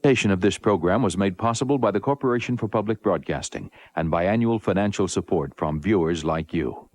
Of this program was made possible by the Corporation for Public Broadcasting and by annual financial support from viewers like you.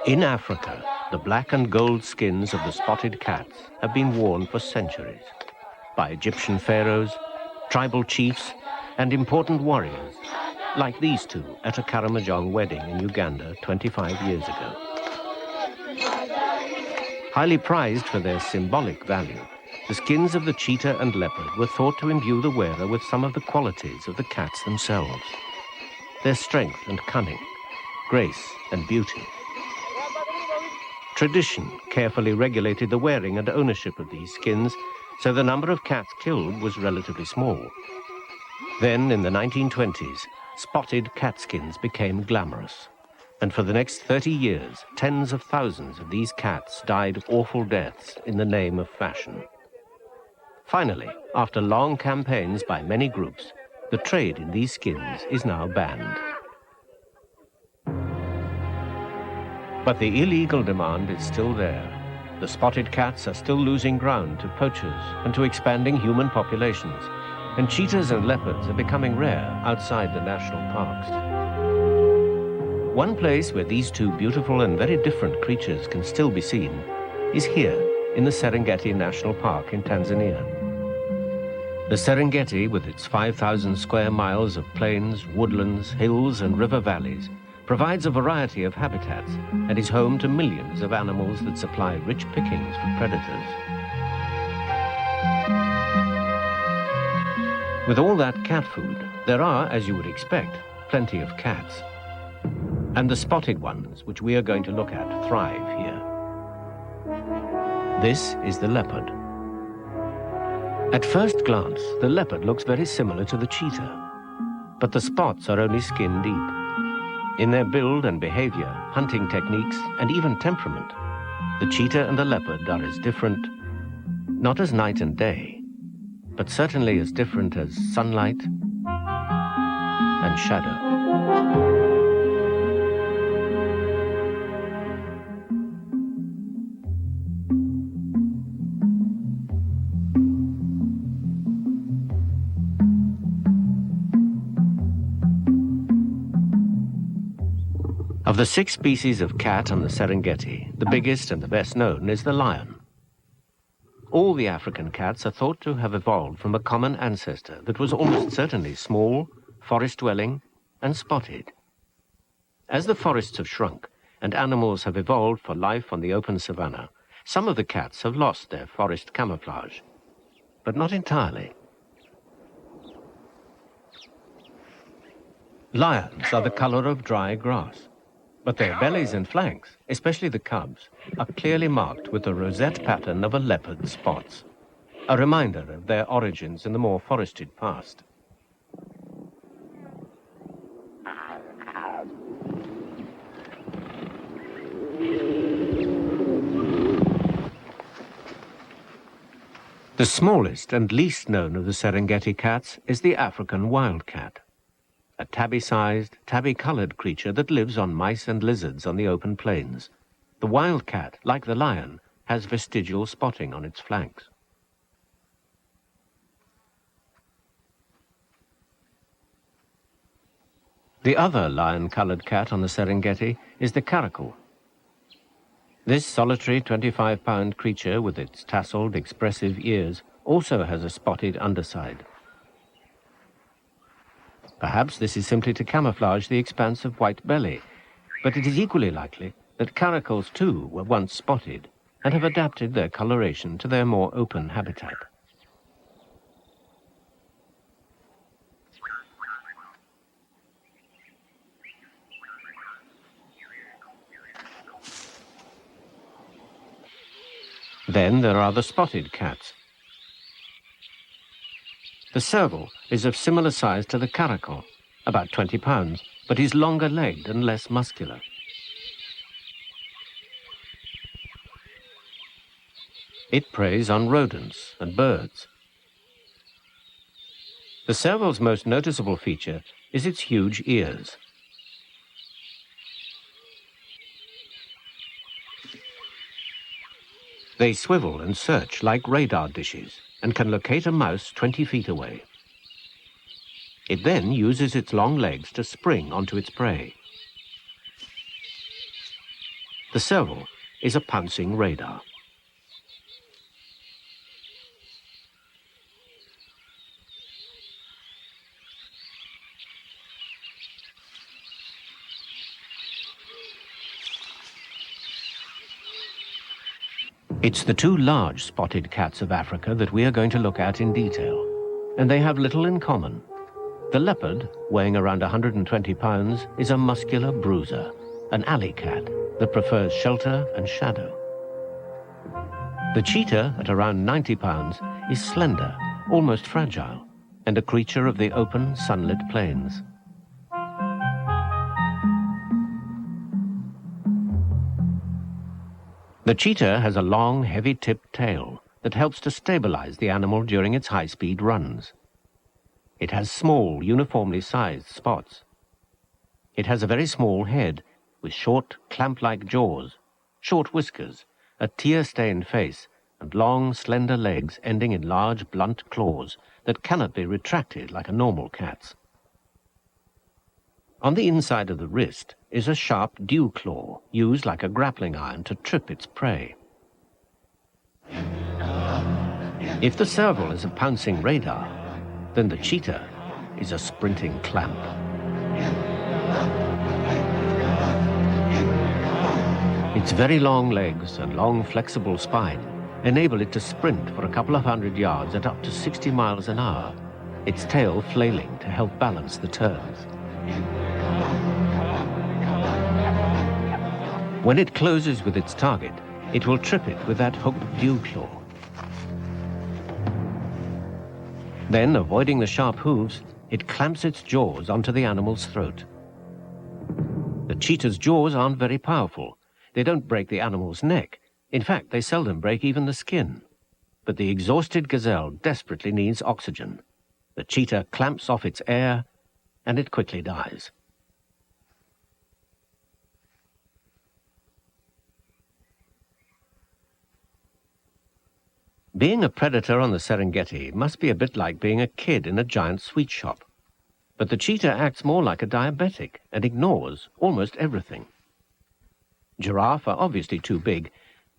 In Africa, the black and gold skins of the spotted cats have been worn for centuries by Egyptian pharaohs, tribal chiefs, and important warriors, like these two at a Karamojong wedding in Uganda 25 years ago. Highly prized for their symbolic value, the skins of the cheetah and leopard were thought to imbue the wearer with some of the qualities of the cats themselves: their strength and cunning, grace and beauty. Tradition carefully regulated the wearing and ownership of these skins, so the number of cats killed was relatively small. Then, in the 1920s, spotted cat skins became glamorous. And for the next 30 years, tens of thousands of these cats died awful deaths in the name of fashion. Finally, after long campaigns by many groups, the trade in these skins is now banned. But the illegal demand is still there. The spotted cats are still losing ground to poachers and to expanding human populations, and cheetahs and leopards are becoming rare outside the national parks. One place where these two beautiful and very different creatures can still be seen is here in the Serengeti National Park in Tanzania. The Serengeti, with its 5,000 square miles of plains, woodlands, hills, and river valleys, provides a variety of habitats and is home to millions of animals that supply rich pickings for predators. With all that cat food, there are, as you would expect, plenty of cats. And the spotted ones, which we are going to look at, thrive here. This is the leopard. At first glance, the leopard looks very similar to the cheetah, but the spots are only skin deep. In their build and behavior, hunting techniques, and even temperament, the cheetah and the leopard are as different, not as night and day, but certainly as different as sunlight and shadow. Of the 6 species of cat on the Serengeti, the biggest and the best known is the lion. All the African cats are thought to have evolved from a common ancestor that was almost certainly small, forest-dwelling, and spotted. As the forests have shrunk and animals have evolved for life on the open savanna, some of the cats have lost their forest camouflage, but not entirely. Lions are the color of dry grass, but their bellies and flanks, especially the cubs, are clearly marked with the rosette pattern of a leopard's spots, a reminder of their origins in the more forested past. The smallest and least known of the Serengeti cats is the African wildcat, a tabby-sized, tabby-colored creature that lives on mice and lizards on the open plains. The wildcat, like the lion, has vestigial spotting on its flanks. The other lion-colored cat on the Serengeti is the caracal. This solitary 25-pound creature with its tasseled, expressive ears also has a spotted underside. Perhaps this is simply to camouflage the expanse of white belly, but it is equally likely that caracals too were once spotted and have adapted their coloration to their more open habitat. Then there are the spotted cats. The serval is of similar size to the caracal, about 20 pounds, but is longer-legged and less muscular. It preys on rodents and birds. The serval's most noticeable feature is its huge ears. They swivel and search like radar dishes and can locate a mouse 20 feet away. It then uses its long legs to spring onto its prey. The serval is a pouncing radar. It's the two large spotted cats of Africa that we are going to look at in detail, and they have little in common. The leopard, weighing around 120 pounds, is a muscular bruiser, an alley cat that prefers shelter and shadow. The cheetah, at around 90 pounds, is slender, almost fragile, and a creature of the open, sunlit plains. The cheetah has a long, heavy-tipped tail that helps to stabilize the animal during its high-speed runs. It has small, uniformly sized spots. It has a very small head with short, clamp-like jaws, short whiskers, a tear-stained face, and long, slender legs ending in large, blunt claws that cannot be retracted like a normal cat's. On the inside of the wrist is a sharp dew claw used like a grappling iron to trip its prey. If the serval is a pouncing radar, then the cheetah is a sprinting clamp. Its very long legs and long flexible spine enable it to sprint for a couple of 100 yards at up to 60 miles an hour, its tail flailing to help balance the turns. When it closes with its target, it will trip it with that hooked dew claw. Then, avoiding the sharp hooves, it clamps its jaws onto the animal's throat. The cheetah's jaws aren't very powerful. They don't break the animal's neck. In fact, they seldom break even the skin. But the exhausted gazelle desperately needs oxygen. The cheetah clamps off its air, and it quickly dies. Being a predator on the Serengeti must be a bit like being a kid in a giant sweet shop. But the cheetah acts more like a diabetic and ignores almost everything. Giraffe are obviously too big,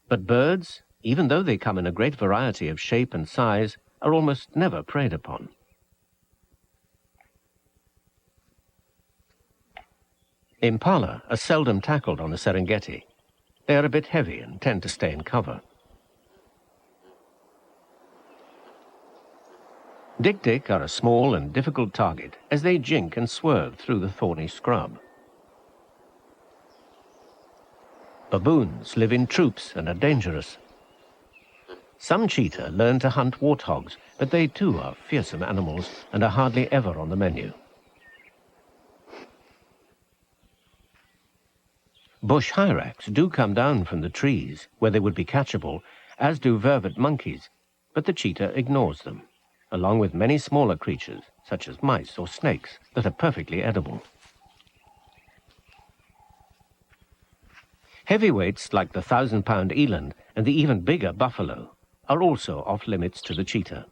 but birds, even though they come in a great variety of shape and size, are almost never preyed upon. Impala are seldom tackled on the Serengeti. They are a bit heavy and tend to stay in cover. Dik-dik are a small and difficult target as they jink and swerve through the thorny scrub. Baboons live in troops and are dangerous. Some cheetah learn to hunt warthogs, but they too are fearsome animals and are hardly ever on the menu. Bush hyrax do come down from the trees where they would be catchable, as do vervet monkeys, but the cheetah ignores them, along with many smaller creatures, such as mice or snakes, that are perfectly edible. Heavyweights like the 1,000-pound eland and the even bigger buffalo are also off limits to the cheetah.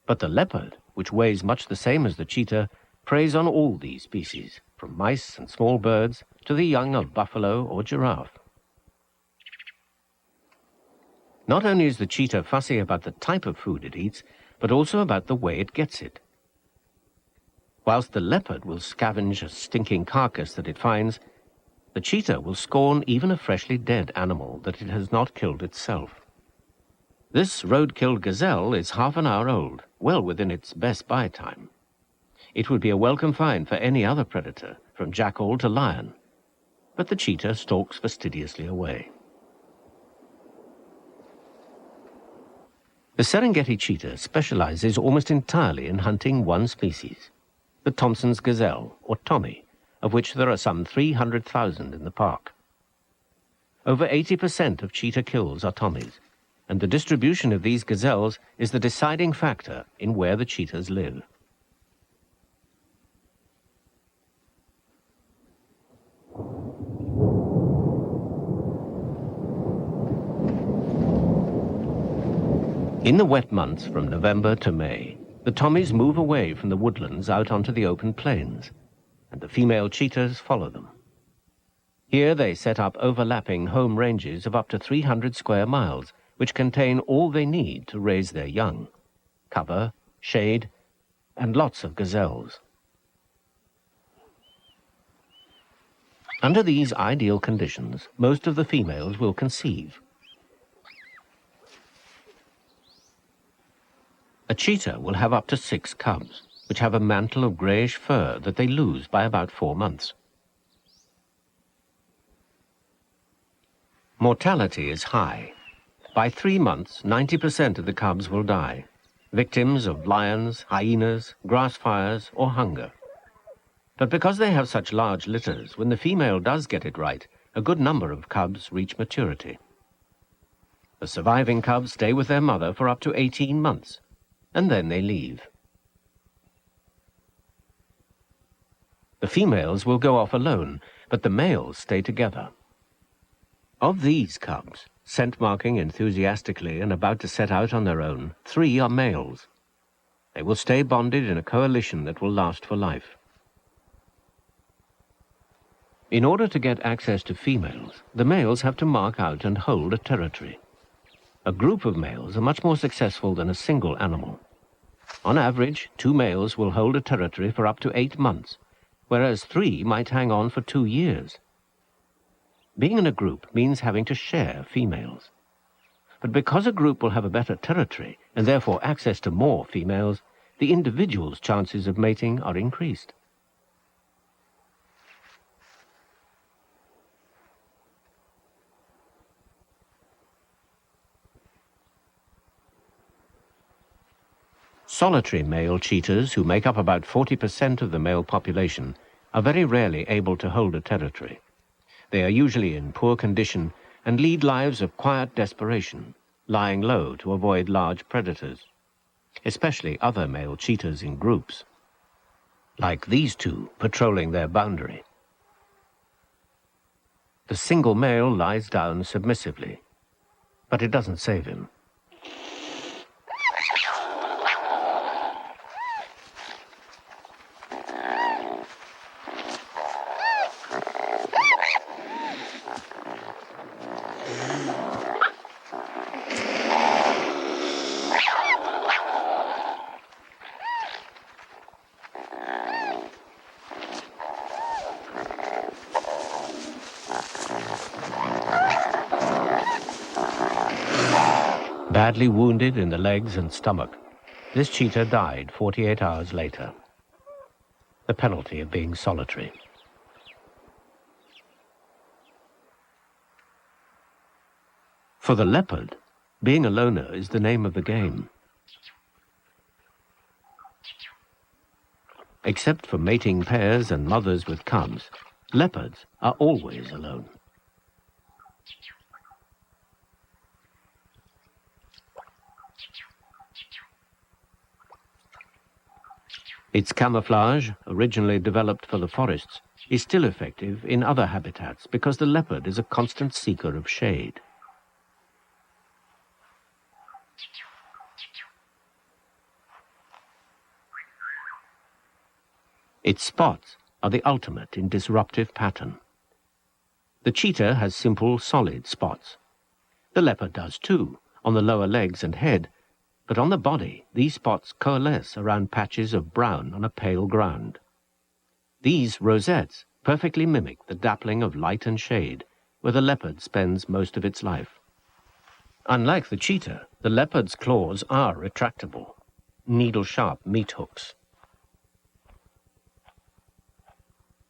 But the leopard, which weighs much the same as the cheetah, preys on all these species, from mice and small birds to the young of buffalo or giraffe. Not only is the cheetah fussy about the type of food it eats, but also about the way it gets it. Whilst the leopard will scavenge a stinking carcass that it finds, the cheetah will scorn even a freshly dead animal that it has not killed itself. This road-killed gazelle is half an hour old, well within its best buy time. It would be a welcome find for any other predator, from jackal to lion, but the cheetah stalks fastidiously away. The Serengeti cheetah specializes almost entirely in hunting one species, the Thompson's gazelle, or Tommy, of which there are some 300,000 in the park. Over 80% of cheetah kills are Tommies, and the distribution of these gazelles is the deciding factor in where the cheetahs live. In the wet months from November to May, the Tommies move away from the woodlands out onto the open plains, and the female cheetahs follow them. Here they set up overlapping home ranges of up to 300 square miles, which contain all they need to raise their young: cover, shade, and lots of gazelles. Under these ideal conditions, most of the females will conceive. A cheetah will have up to 6 cubs, which have a mantle of greyish fur that they lose by about 4 months. Mortality is high. By 3 months, 90% of the cubs will die, victims of lions, hyenas, grass fires, or hunger. But because they have such large litters, when the female does get it right, a good number of cubs reach maturity. The surviving cubs stay with their mother for up to 18 months, and then they leave. The females will go off alone, but the males stay together. Of these cubs, scent marking enthusiastically and about to set out on their own, 3 are males. They will stay bonded in a coalition that will last for life. In order to get access to females, the males have to mark out and hold a territory. A group of males are much more successful than a single animal. On average, 2 males will hold a territory for up to 8 months, whereas 3 might hang on for 2 years. Being in a group means having to share females. But because a group will have a better territory, and therefore access to more females, the individual's chances of mating are increased. Solitary male cheetahs, who make up about 40% of the male population, are very rarely able to hold a territory. They are usually in poor condition and lead lives of quiet desperation, lying low to avoid large predators, especially other male cheetahs in groups, like these 2 patrolling their boundary. The single male lies down submissively, but it doesn't save him. Badly wounded in the legs and stomach, this cheetah died 48 hours later. The penalty of being solitary. For the leopard, being a loner is the name of the game. Except for mating pairs and mothers with cubs, leopards are always alone. Its camouflage, originally developed for the forests, is still effective in other habitats because the leopard is a constant seeker of shade. Its spots are the ultimate in disruptive pattern. The cheetah has simple, solid spots. The leopard does too, on the lower legs and head, but on the body, these spots coalesce around patches of brown on a pale ground. These rosettes perfectly mimic the dappling of light and shade, where the leopard spends most of its life. Unlike the cheetah, the leopard's claws are retractable, needle-sharp meat hooks.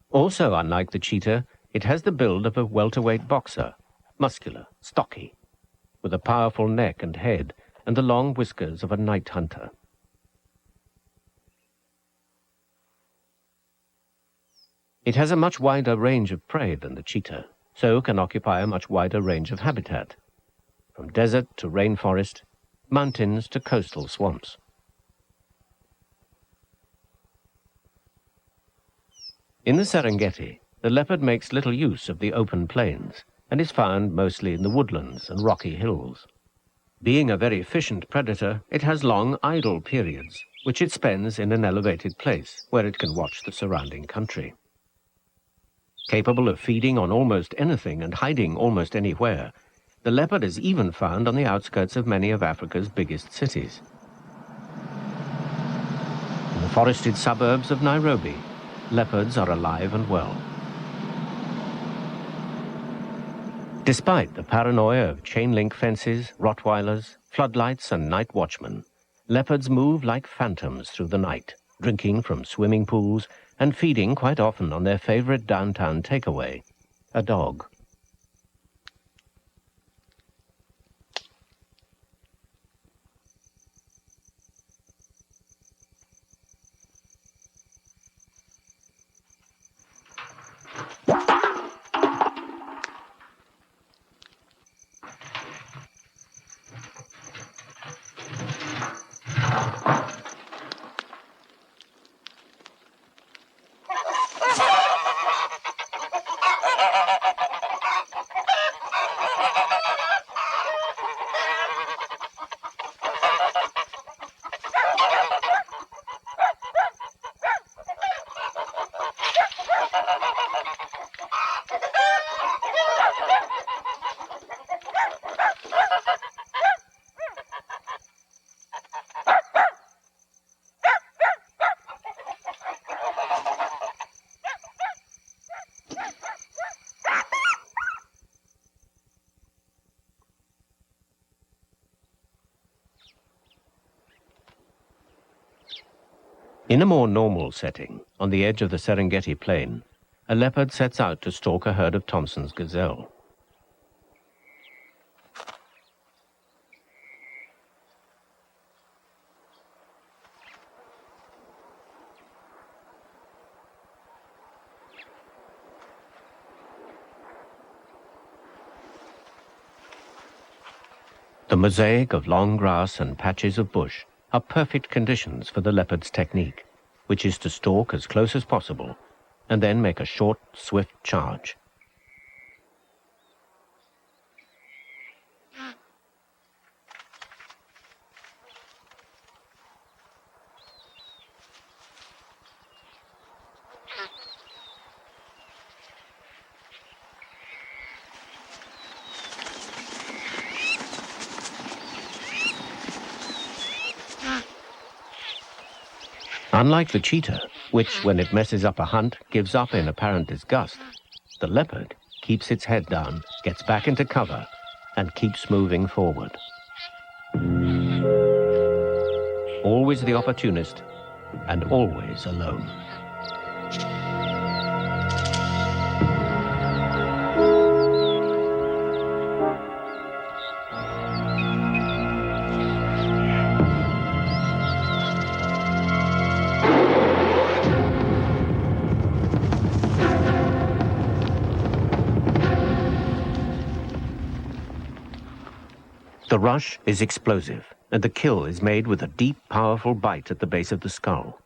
Also unlike the cheetah, it has the build of a welterweight boxer, muscular, stocky, with a powerful neck and head, and the long whiskers of a night hunter. It has a much wider range of prey than the cheetah, so can occupy a much wider range of habitat, from desert to rainforest, mountains to coastal swamps. In the Serengeti, the leopard makes little use of the open plains and is found mostly in the woodlands and rocky hills. Being a very efficient predator, it has long idle periods, which it spends in an elevated place where it can watch the surrounding country. Capable of feeding on almost anything and hiding almost anywhere, the leopard is even found on the outskirts of many of Africa's biggest cities. In the forested suburbs of Nairobi, leopards are alive and well. Despite the paranoia of chain-link fences, Rottweilers, floodlights and night watchmen, leopards move like phantoms through the night, drinking from swimming pools and feeding quite often on their favorite downtown takeaway, a dog. In a more normal setting, on the edge of the Serengeti plain, a leopard sets out to stalk a herd of Thomson's gazelle. The mosaic of long grass and patches of bush are perfect conditions for the leopard's technique, which is to stalk as close as possible and then make a short, swift charge. Unlike the cheetah, which, when it messes up a hunt, gives up in apparent disgust, the leopard keeps its head down, gets back into cover, and keeps moving forward. Always the opportunist, and always alone. The rush is explosive, and the kill is made with a deep, powerful bite at the base of the skull.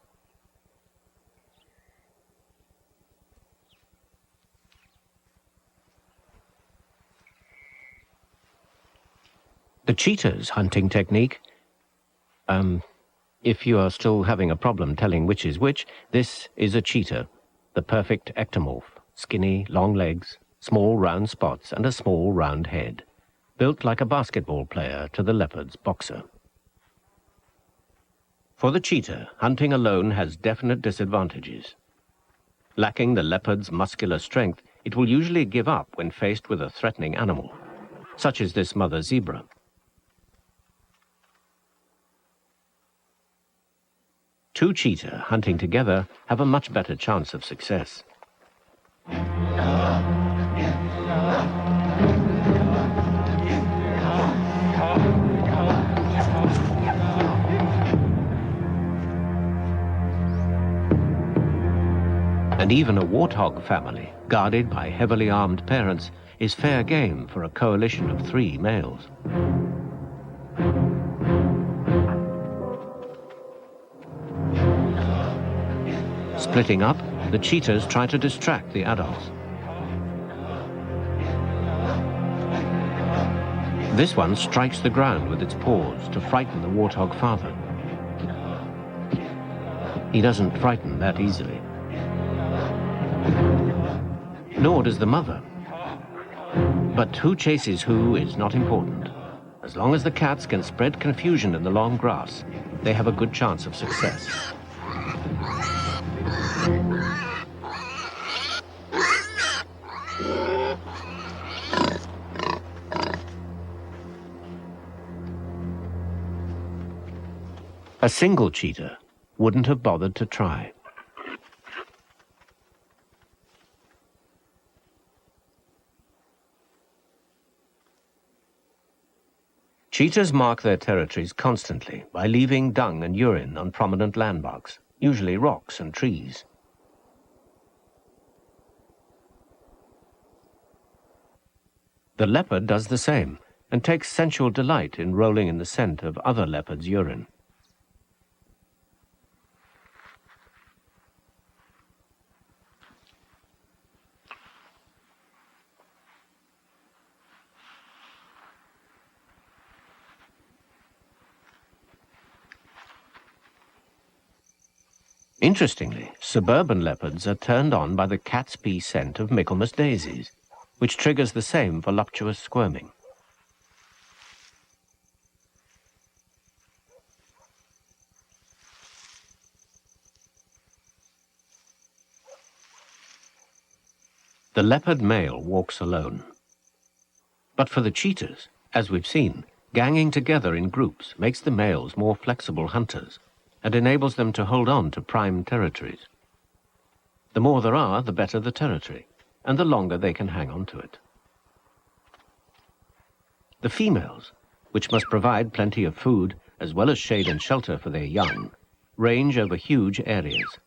The cheetah's hunting technique, if you are still having a problem telling which is which, this is a cheetah, the perfect ectomorph, skinny, long legs, small round spots, and a small round head, built like a basketball player to the leopard's boxer. For the cheetah, hunting alone has definite disadvantages. Lacking the leopard's muscular strength, it will usually give up when faced with a threatening animal, such as this mother zebra. Two cheetah hunting together have a much better chance of success. And even a warthog family, guarded by heavily armed parents, is fair game for a coalition of 3 males. Splitting up, the cheetahs try to distract the adults. This one strikes the ground with its paws to frighten the warthog father. He doesn't frighten that easily. Nor does the mother. But who chases who is not important. As long as the cats can spread confusion in the long grass, they have a good chance of success. A single cheetah wouldn't have bothered to try. Cheetahs mark their territories constantly by leaving dung and urine on prominent landmarks, usually rocks and trees. The leopard does the same and takes sensual delight in rolling in the scent of other leopards' urine. Interestingly, suburban leopards are turned on by the cat's pee scent of Michaelmas daisies, which triggers the same voluptuous squirming. The leopard male walks alone. But for the cheetahs, as we've seen, ganging together in groups makes the males more flexible hunters and enables them to hold on to prime territories. The more there are, the better the territory, and the longer they can hang on to it. The females, which must provide plenty of food as well as shade and shelter for their young, range over huge areas.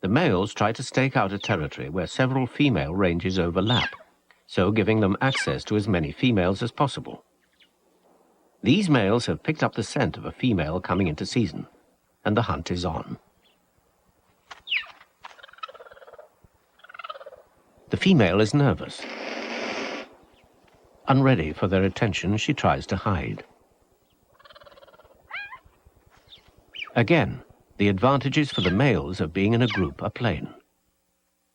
The males try to stake out a territory where several female ranges overlap, so giving them access to as many females as possible. These males have picked up the scent of a female coming into season, and the hunt is on. The female is nervous. Unready for their attention, she tries to hide. Again, the advantages for the males of being in a group are plain.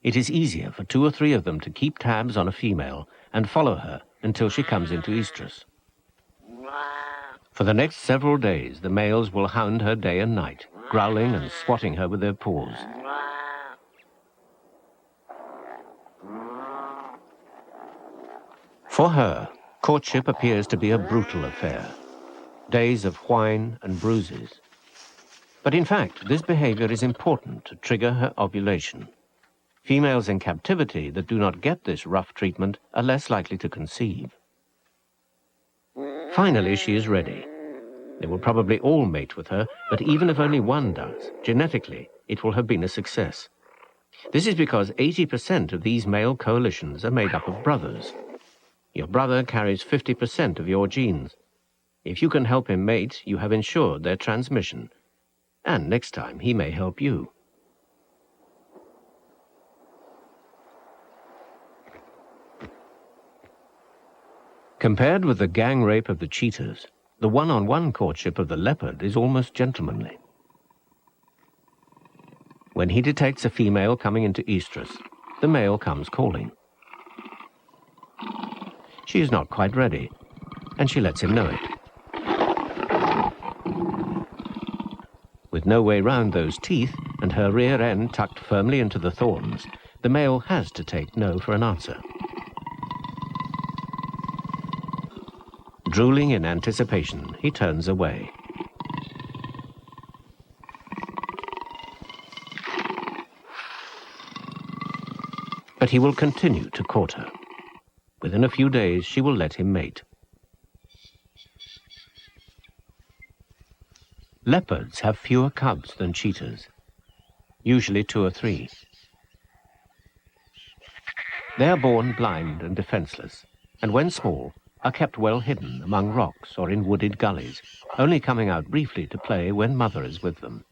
It is easier for 2 or 3 of them to keep tabs on a female and follow her until she comes into estrus. For the next several days, the males will hound her day and night, growling and swatting her with their paws. For her, courtship appears to be a brutal affair. Days of whine and bruises. But in fact, this behavior is important to trigger her ovulation. Females in captivity that do not get this rough treatment are less likely to conceive. Finally, she is ready. They will probably all mate with her, but even if only one does, genetically, it will have been a success. This is because 80% of these male coalitions are made up of brothers. Your brother carries 50% of your genes. If you can help him mate, you have ensured their transmission. And next time, he may help you. Compared with the gang rape of the cheetahs, the one-on-one courtship of the leopard is almost gentlemanly. When he detects a female coming into estrus, the male comes calling. She is not quite ready, and she lets him know it. With no way round those teeth and her rear end tucked firmly into the thorns, the male has to take no for an answer. Drooling in anticipation, he turns away. But he will continue to court her. Within a few days, she will let him mate. Leopards have fewer cubs than cheetahs, usually 2 or 3. They are born blind and defenseless, and when small, are kept well hidden among rocks or in wooded gullies, only coming out briefly to play when mother is with them.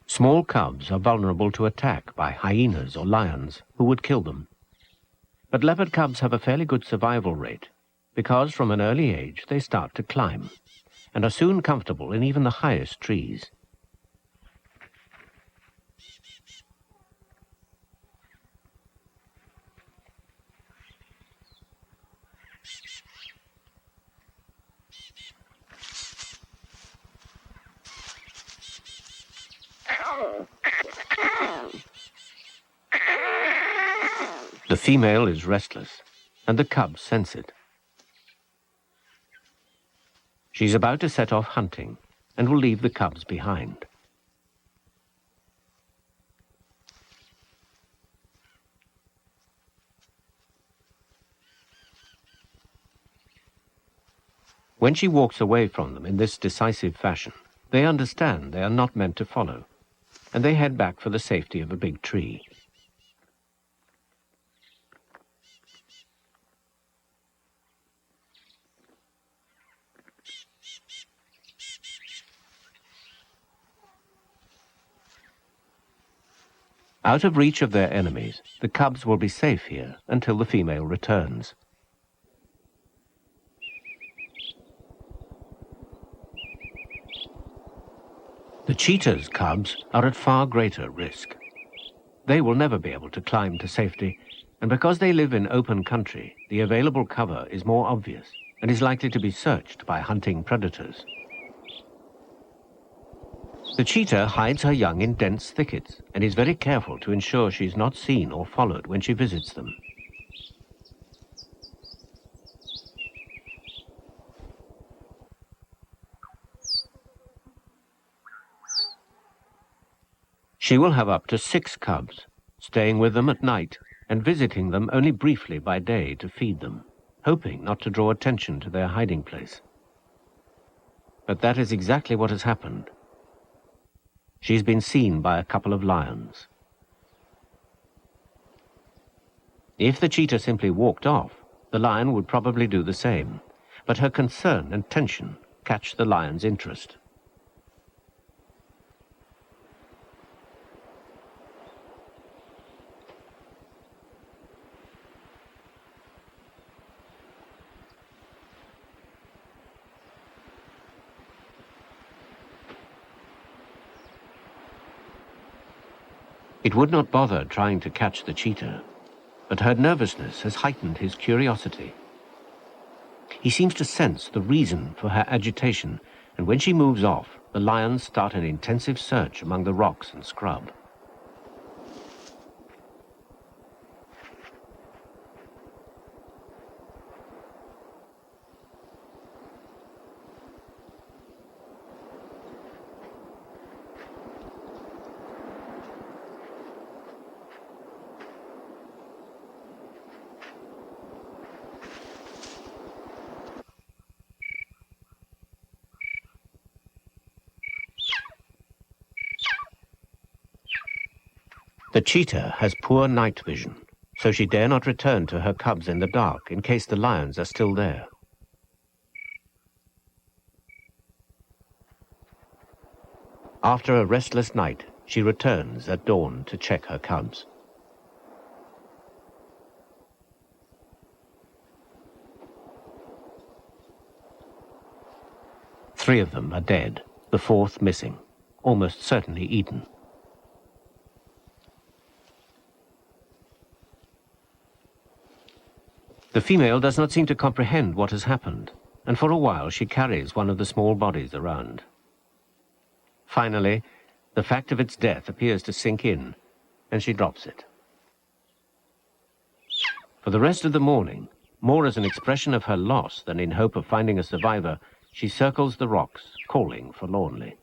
Small cubs are vulnerable to attack by hyenas or lions, who would kill them. But leopard cubs have a fairly good survival rate, because from an early age they start to climb, and are soon comfortable in even the highest trees. The female is restless, and the cubs sense it. She's about to set off hunting, and will leave the cubs behind. When she walks away from them in this decisive fashion, they understand they are not meant to follow, and they head back for the safety of a big tree. Out of reach of their enemies, the cubs will be safe here until the female returns. The cheetah's cubs are at far greater risk. They will never be able to climb to safety, and because they live in open country, the available cover is more obvious and is likely to be searched by hunting predators. The cheetah hides her young in dense thickets and is very careful to ensure she is not seen or followed when she visits them. She will have up to 6 cubs, staying with them at night and visiting them only briefly by day to feed them, hoping not to draw attention to their hiding place. But that is exactly what has happened. She's been seen by a couple of lions. If the cheetah simply walked off, the lion would probably do the same, but her concern and tension catch the lion's interest. It would not bother trying to catch the cheetah, but her nervousness has heightened his curiosity. He seems to sense the reason for her agitation, and when she moves off, the lions start an intensive search among the rocks and scrub. The cheetah has poor night vision, so she dare not return to her cubs in the dark in case the lions are still there. After a restless night, she returns at dawn to check her cubs. Three of them are dead, the fourth missing, almost certainly eaten. The female does not seem to comprehend what has happened, and for a while she carries one of the small bodies around. Finally, the fact of its death appears to sink in, and she drops it. For the rest of the morning, more as an expression of her loss than in hope of finding a survivor, she circles the rocks, calling forlornly.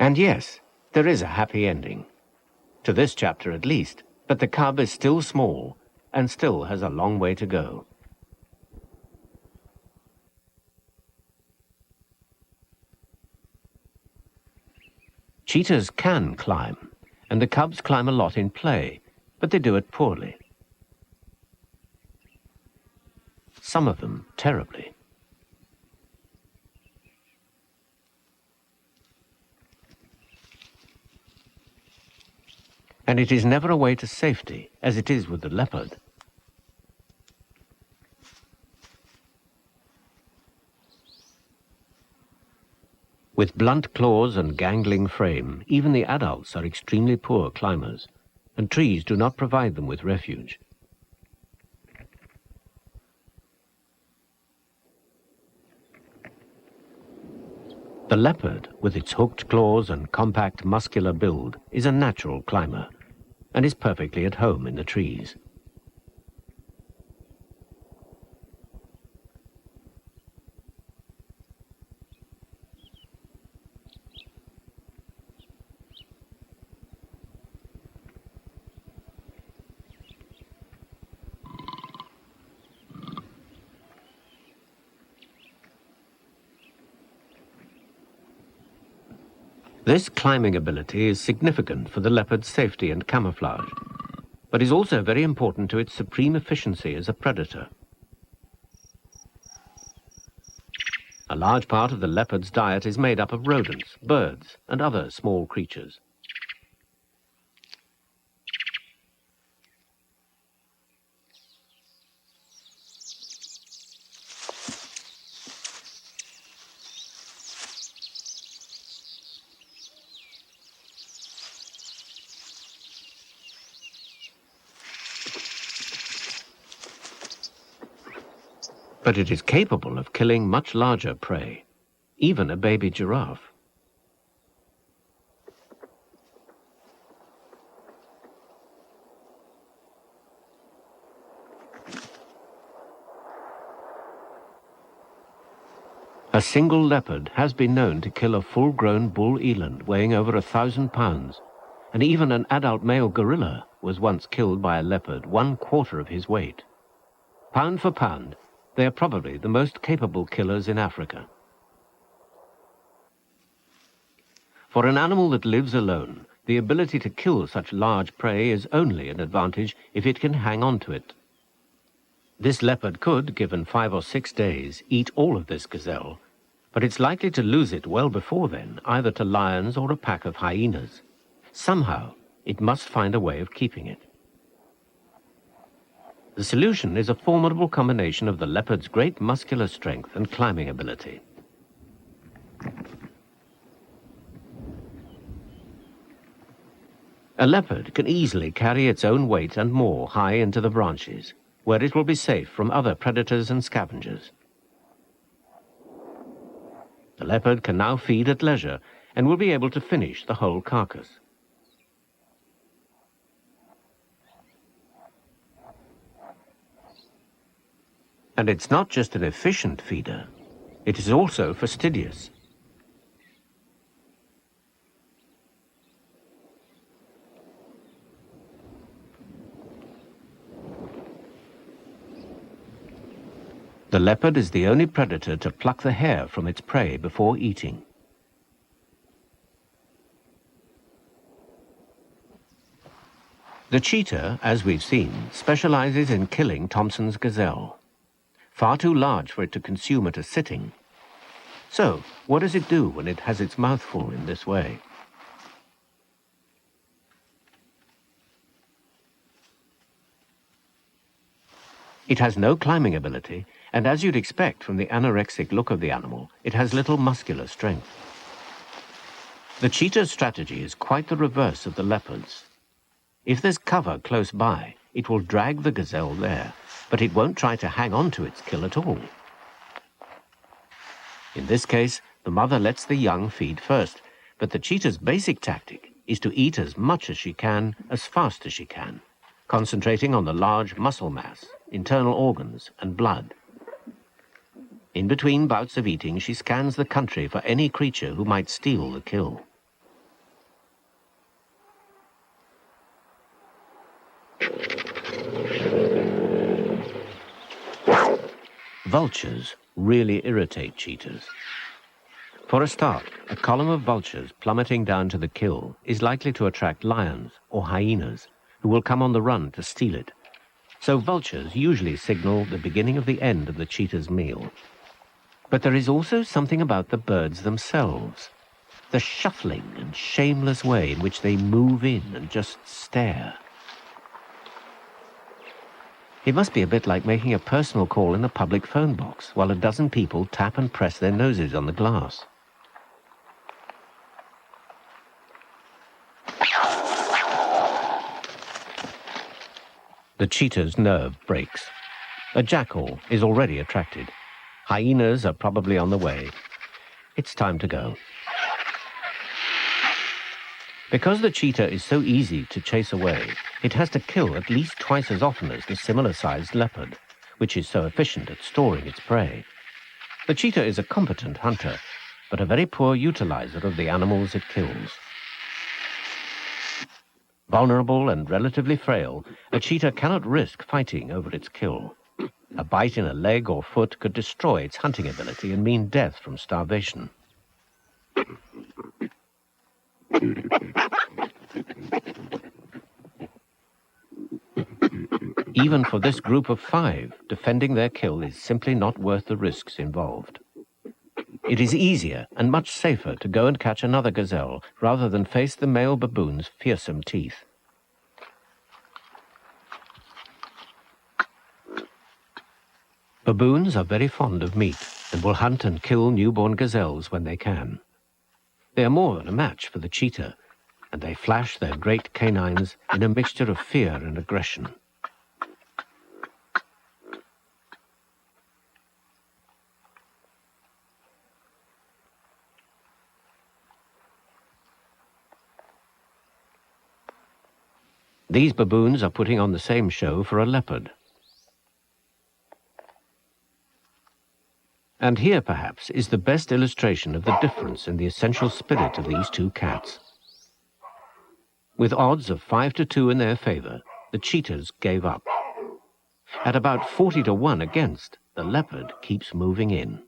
And yes, there is a happy ending. To this chapter at least, but the cub is still small and still has a long way to go. Cheetahs can climb, and the cubs climb a lot in play, but they do it poorly. Some of them terribly. And it is never a way to safety, as it is with the leopard. With blunt claws and gangling frame, even the adults are extremely poor climbers, and trees do not provide them with refuge. The leopard, with its hooked claws and compact muscular build, is a natural climber, and is perfectly at home in the trees. This climbing ability is significant for the leopard's safety and camouflage, but is also very important to its supreme efficiency as a predator. A large part of the leopard's diet is made up of rodents, birds, and other small creatures. But it is capable of killing much larger prey, even a baby giraffe. A single leopard has been known to kill a full-grown bull eland weighing over 1,000 pounds, and even an adult male gorilla was once killed by a leopard 1/4 of his weight. Pound for pound, they are probably the most capable killers in Africa. For an animal that lives alone, the ability to kill such large prey is only an advantage if it can hang on to it. This leopard could, given 5 or 6 days, eat all of this gazelle, but it's likely to lose it well before then, either to lions or a pack of hyenas. Somehow, it must find a way of keeping it. The solution is a formidable combination of the leopard's great muscular strength and climbing ability. A leopard can easily carry its own weight and more high into the branches, where it will be safe from other predators and scavengers. The leopard can now feed at leisure and will be able to finish the whole carcass. And it's not just an efficient feeder, it is also fastidious. The leopard is the only predator to pluck the hair from its prey before eating. The cheetah, as we've seen, specializes in killing Thomson's gazelle. Far too large for it to consume at a sitting. So, what does it do when it has its mouth full in this way? It has no climbing ability, and as you'd expect from the anorexic look of the animal, it has little muscular strength. The cheetah's strategy is quite the reverse of the leopard's. If there's cover close by, it will drag the gazelle there, but it won't try to hang on to its kill at all. In this case, the mother lets the young feed first, but the cheetah's basic tactic is to eat as much as she can, as fast as she can, concentrating on the large muscle mass, internal organs, and blood. In between bouts of eating, she scans the country for any creature who might steal the kill. Vultures really irritate cheetahs. For a start, a column of vultures plummeting down to the kill is likely to attract lions or hyenas, who will come on the run to steal it. So vultures usually signal the beginning of the end of the cheetah's meal. But there is also something about the birds themselves. The shuffling and shameless way in which they move in and just stare. It must be a bit like making a personal call in a public phone box while a dozen people tap and press their noses on the glass. The cheetah's nerve breaks. A jackal is already attracted. Hyenas are probably on the way. It's time to go. Because the cheetah is so easy to chase away, it has to kill at least twice as often as the similar-sized leopard, which is so efficient at storing its prey. The cheetah is a competent hunter, but a very poor utilizer of the animals it kills. Vulnerable and relatively frail, a cheetah cannot risk fighting over its kill. A bite in a leg or foot could destroy its hunting ability and mean death from starvation. Even for this group of 5, defending their kill is simply not worth the risks involved. It is easier and much safer to go and catch another gazelle rather than face the male baboon's fearsome teeth. Baboons are very fond of meat and will hunt and kill newborn gazelles when they can. They are more than a match for the cheetah, and they flash their great canines in a mixture of fear and aggression. These baboons are putting on the same show for a leopard. And here, perhaps, is the best illustration of the difference in the essential spirit of these two cats. With odds of 5-2 in their favor, the cheetahs gave up. At about 40-1 against, the leopard keeps moving in.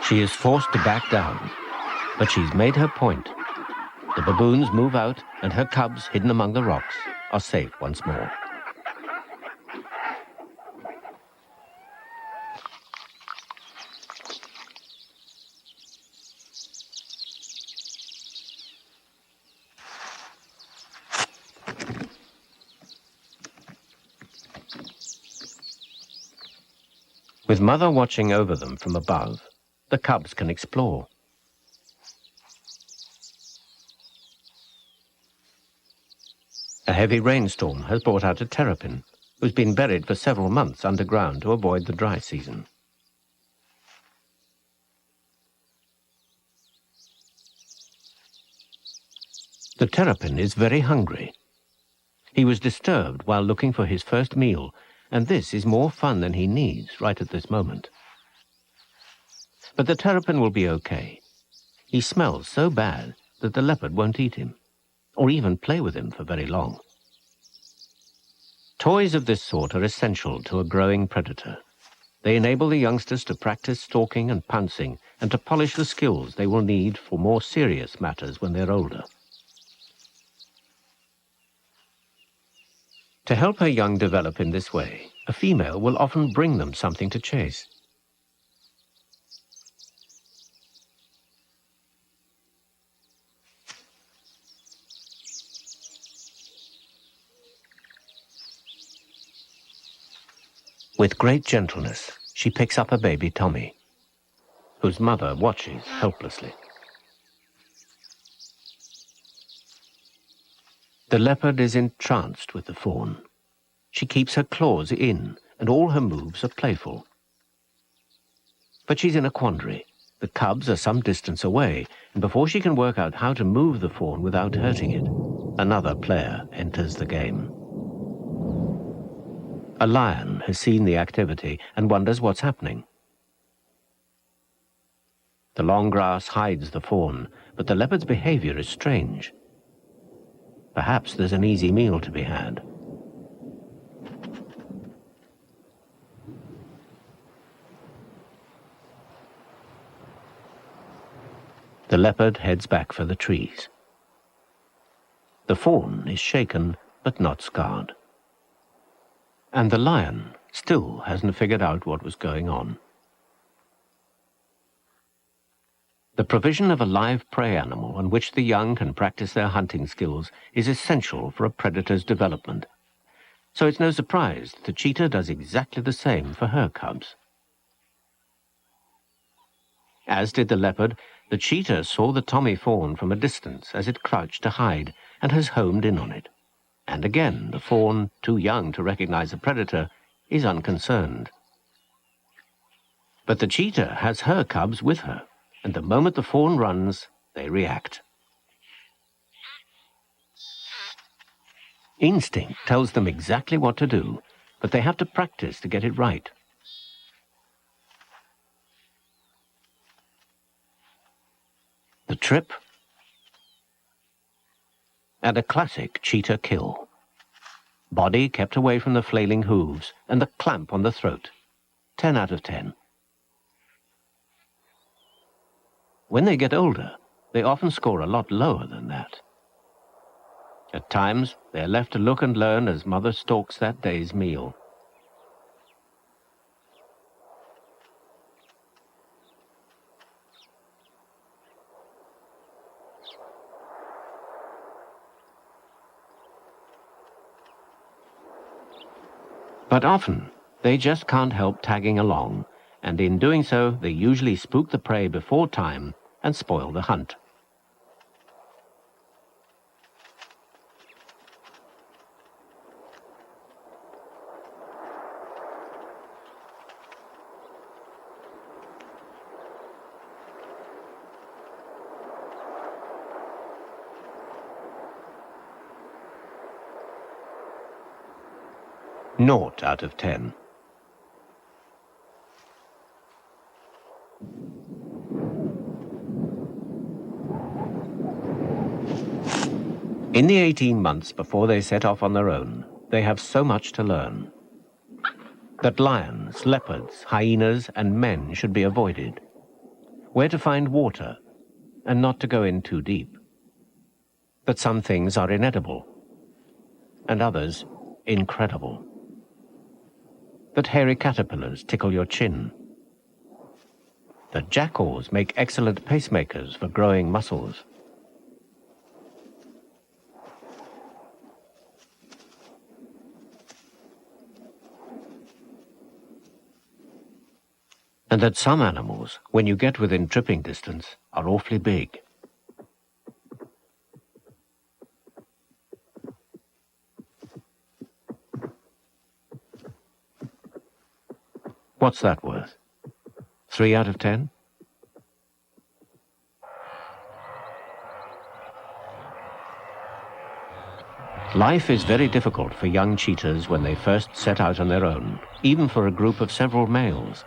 She is forced to back down, but she's made her point. The baboons move out, and her cubs, hidden among the rocks, are safe once more. With Mother watching over them from above, the cubs can explore. A heavy rainstorm has brought out a terrapin, who's been buried for several months underground to avoid the dry season. The terrapin is very hungry. He was disturbed while looking for his first meal, and this is more fun than he needs right at this moment. But the terrapin will be okay. He smells so bad that the leopard won't eat him, or even play with him for very long. Toys of this sort are essential to a growing predator. They enable the youngsters to practice stalking and pouncing and to polish the skills they will need for more serious matters when they're older. To help her young develop in this way, a female will often bring them something to chase. With great gentleness, she picks up a baby Tommy, whose mother watches helplessly. The leopard is entranced with the fawn. She keeps her claws in, and all her moves are playful. But she's in a quandary. The cubs are some distance away, and before she can work out how to move the fawn without hurting it, another player enters the game. A lion has seen the activity and wonders what's happening. The long grass hides the fawn, but the leopard's behavior is strange. Perhaps there's an easy meal to be had. The leopard heads back for the trees. The fawn is shaken but not scarred. And the lion still hasn't figured out what was going on. The provision of a live prey animal on which the young can practice their hunting skills is essential for a predator's development. So it's no surprise that the cheetah does exactly the same for her cubs. As did the leopard, the cheetah saw the Tommy fawn from a distance as it crouched to hide and has homed in on it. And again, the fawn, too young to recognize a predator, is unconcerned. But the cheetah has her cubs with her, and the moment the fawn runs, they react. Instinct tells them exactly what to do, but they have to practice to get it right. The trip, and a classic cheetah kill. Body kept away from the flailing hooves and the clamp on the throat. 10 out of 10. When they get older, they often score a lot lower than that. At times, they are left to look and learn as mother stalks that day's meal. But often, they just can't help tagging along, and in doing so, they usually spook the prey before time and spoil the hunt. Naught out of 10. In the 18 months before they set off on their own, they have so much to learn. That lions, leopards, hyenas, and men should be avoided. Where to find water, and not to go in too deep. That some things are inedible, and others incredible. That hairy caterpillars tickle your chin. That jackals make excellent pacemakers for growing muscles. And that some animals, when you get within tripping distance, are awfully big. What's that worth? 3 out of 10? Life is very difficult for young cheetahs when they first set out on their own, even for a group of several males.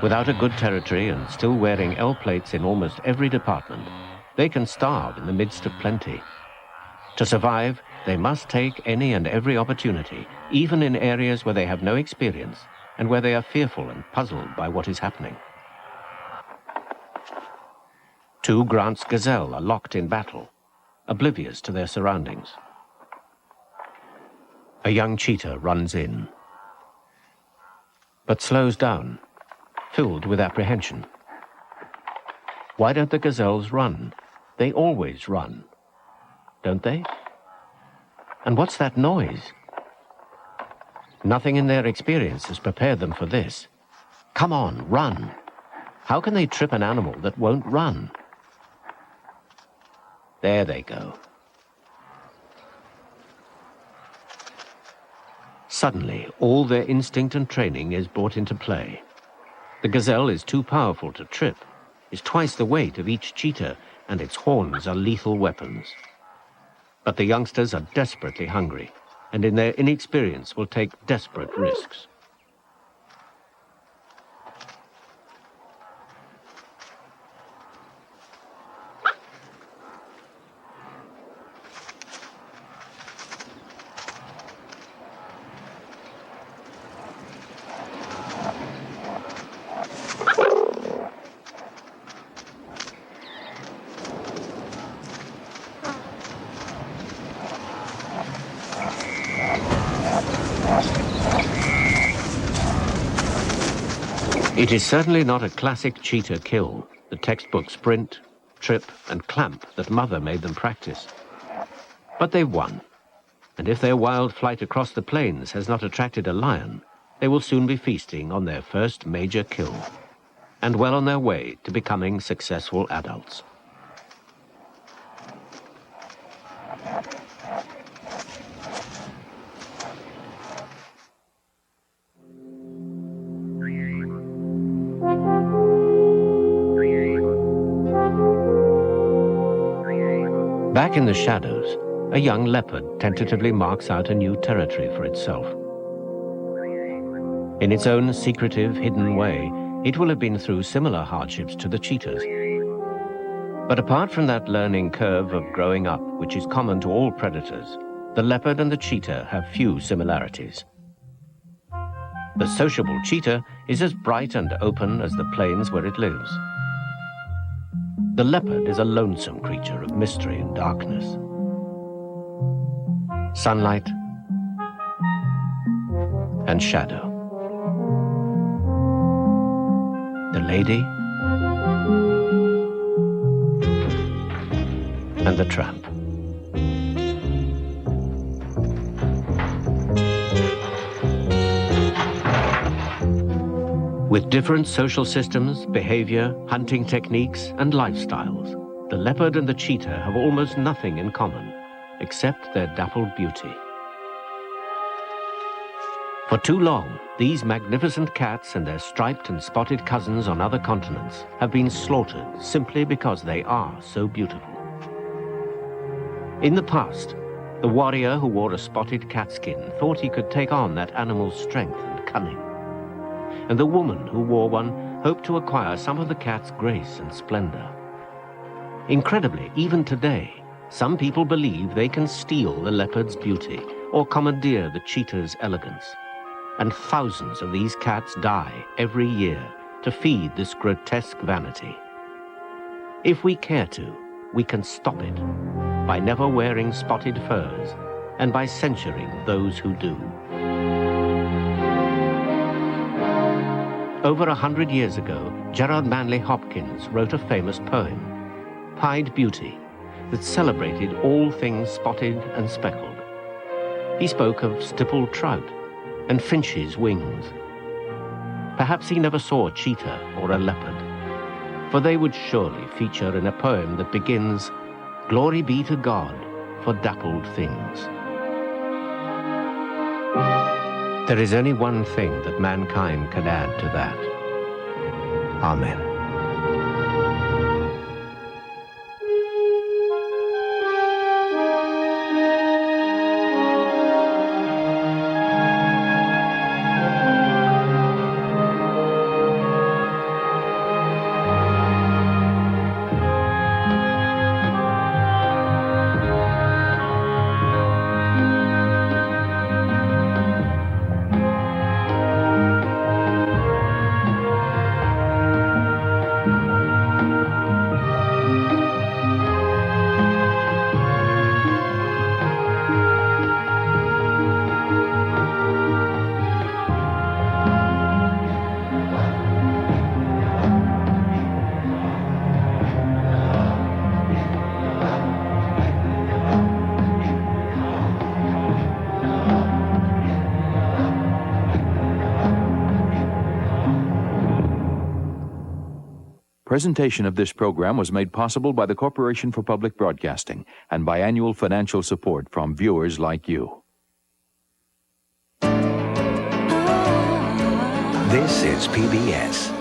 Without a good territory and still wearing L plates in almost every department, they can starve in the midst of plenty. To survive, they must take any and every opportunity, even in areas where they have no experience and where they are fearful and puzzled by what is happening. 2 Grant's gazelle are locked in battle, oblivious to their surroundings. A young cheetah runs in, but slows down, filled with apprehension. Why don't the gazelles run? They always run, don't they? And what's that noise? Nothing in their experience has prepared them for this. Come on, run. How can they trip an animal that won't run? There they go. Suddenly, all their instinct and training is brought into play. The gazelle is too powerful to trip, is twice the weight of each cheetah, and its horns are lethal weapons. But the youngsters are desperately hungry, and in their inexperience will take desperate risks. It is certainly not a classic cheetah kill, the textbook sprint, trip, and clamp that Mother made them practice. But they've won, and if their wild flight across the plains has not attracted a lion, they will soon be feasting on their first major kill, and well on their way to becoming successful adults. Back in the shadows, a young leopard tentatively marks out a new territory for itself. In its own secretive, hidden way, it will have been through similar hardships to the cheetahs. But apart from that learning curve of growing up, which is common to all predators, the leopard and the cheetah have few similarities. The sociable cheetah is as bright and open as the plains where it lives. The leopard is a lonesome creature of mystery and darkness. Sunlight and shadow. The lady and the tramp. With different social systems, behavior, hunting techniques, and lifestyles, the leopard and the cheetah have almost nothing in common, except their dappled beauty. For too long, these magnificent cats and their striped and spotted cousins on other continents have been slaughtered simply because they are so beautiful. In the past, the warrior who wore a spotted catskin thought he could take on that animal's strength and cunning. And the woman who wore one hoped to acquire some of the cat's grace and splendor. Incredibly, even today, some people believe they can steal the leopard's beauty or commandeer the cheetah's elegance. And thousands of these cats die every year to feed this grotesque vanity. If we care to, we can stop it by never wearing spotted furs and by censuring those who do. Over 100 years ago, Gerard Manley Hopkins wrote a famous poem, Pied Beauty, that celebrated all things spotted and speckled. He spoke of stippled trout and finches' wings. Perhaps he never saw a cheetah or a leopard, for they would surely feature in a poem that begins, "Glory be to God for dappled things." There is only one thing that mankind can add to that. Amen. Presentation of this program was made possible by the Corporation for Public Broadcasting and by annual financial support from viewers like you. This is PBS.